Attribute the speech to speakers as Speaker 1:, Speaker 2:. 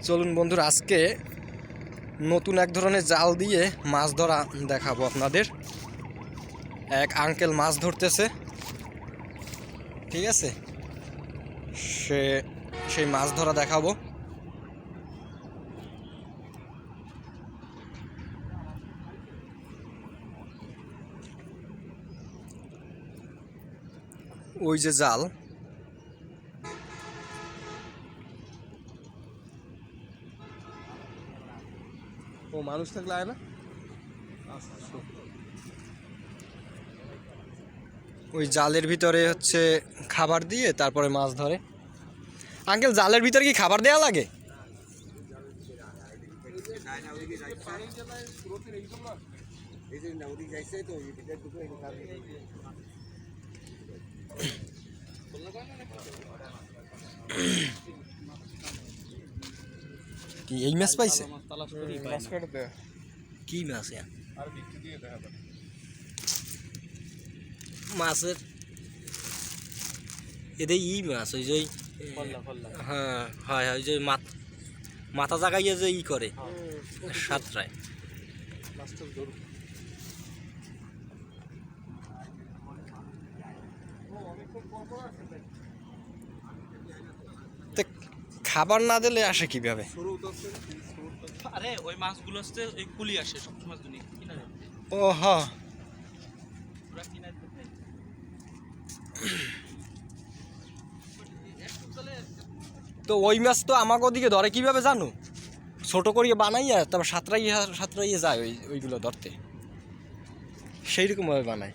Speaker 1: চলুন বন্ধুরা, আজকে নতুন এক ধরনের জাল দিয়ে মাছ ধরা দেখাবো আপনাদের। এক আঙ্কেল মাছ ধরতেছে, ঠিক আছে, সেই মাছ ধরা দেখাবো। ওই যে জাল, ও মানুষ থাকলে আয় না। ওই জালের ভিতরে হচ্ছে খাবার দিয়ে তারপরে মাছ ধরে। আঙ্কেল, জালের ভিতরে কি খাবার দেওয়া লাগে? কি এই মাছ পাইছে? কি মাছ? মাছের এদের ই মাছ, ওই যে হ্যাঁ হয়, ওই যে মাথা জাগাইয়ে যে ই করে সাতটায়। খাবার না দিলে আসে কিভাবে?
Speaker 2: আরে ওই মাছগুলো হচ্ছে ওই কুলি আসে সব মাছ দুনিয়া কিনা যায়।
Speaker 1: ও হ্যাঁ,
Speaker 2: ওরা কিনা দেয়।
Speaker 1: তো ওই মাছ তো আমাকে ওদিকে ধরে কিভাবে জানো? ছোট করিয়ে বানাইয়া তারপর সাঁতরাইয়ে যায় ওইগুলো ধরতে, সেই রকম ভাবে বানায়।